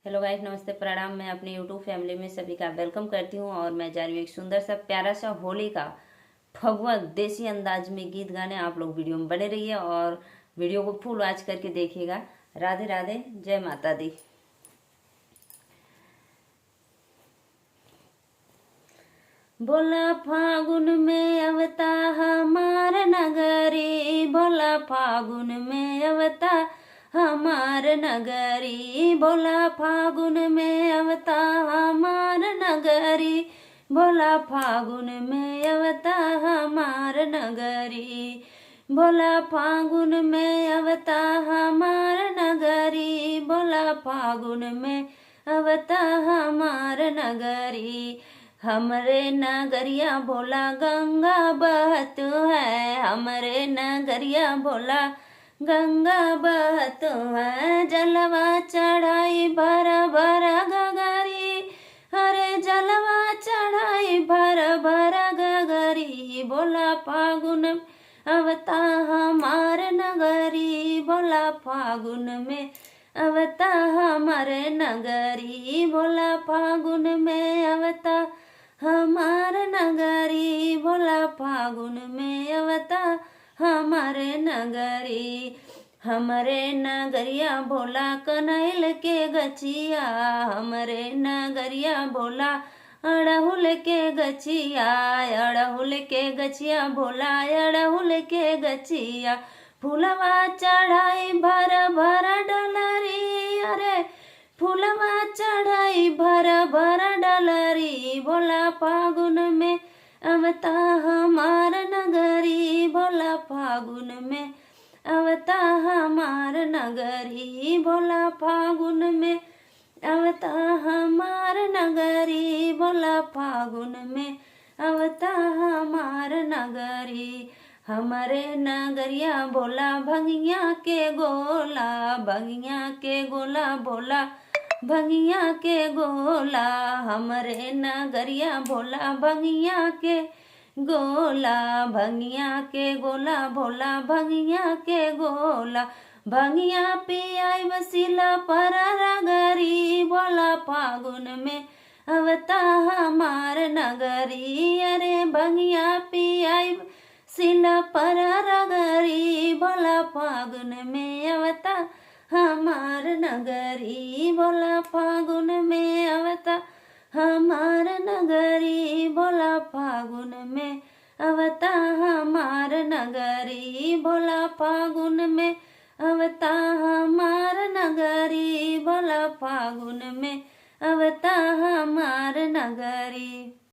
Hello guys, नमस्ते, प्रणाम। मैं अपने यूट्यूब फैमिली में सभी का वेलकम करती हूँ और मैं जा रही हूँ एक सुंदर सा प्यारा सा होली का फगुआ देसी अंदाज में गीत गाने। आप लोग वीडियो में बने रहिए और वीडियो को फुल वॉच करके देखिएगा। राधे राधे, जय माता दी। बोला फागुन में अवता हमार नगरी, बोला फागुन में अवता हमार नगरी, बोला फागुन में अवता हमार नगरी, बोला फागुन में अवता हमार नगरी, बोला फागुन में अवता हमार नगरी, बोला फागुन में अवता हमार नगरी। हमरे नगरिया भोला गंगा बहत है, हमरे नगरिया भोला गंगा बहत है, जलवा चढ़ाई भरा भरा गगरी, अरे जलवा चढ़ाई भरा भरा गगरी, बोला फागुन अवता हमार नगरी, बोला फागुन में अवता हमारे नगरी, बोला फागुन में अवता हमार नगरी, बोला फागुन में अवता हमारे नगरी। हमरे नगरिया भोला कनैल के गछिया, हमरे नगरिया भोला अड़हुल के गछिया, अड़हुल के गछिया भोला अड़हुल के गछिया, फूलवा चढ़ाई भर भर डलरी, अरे फूलवा चढ़ाई भर भर डलरी, बोला फागुन में अवता हमार नगरी, बोला फागुन में अवता हमार नगरी, बोला फागुन में अवता हमार नगरी, बोला फागुन में अवता हमार नगरी। हमरे नगरिया भोला भंगिया के गोला, भंगिया के गोला भोला भंगिया के गोला, हमरे नगरिया भोला भंगिया के गोला, भंगिया के गोला भोला भंगिया के गोला, भंगिया पियाई बसीला पर रगरी, बोला फागुन में अवता हमार नगरी, अरे भंगिया पियाई सिला पर रगरी, बोला फागुन में अवता हमार नगरी, बोला फागुन में अवता हमार नगरी, बोला फागुन में अवता हमार नगरी, बोला फागुन में अवता हमार नगरी, बोला फागुन में अवता हमार नगरी।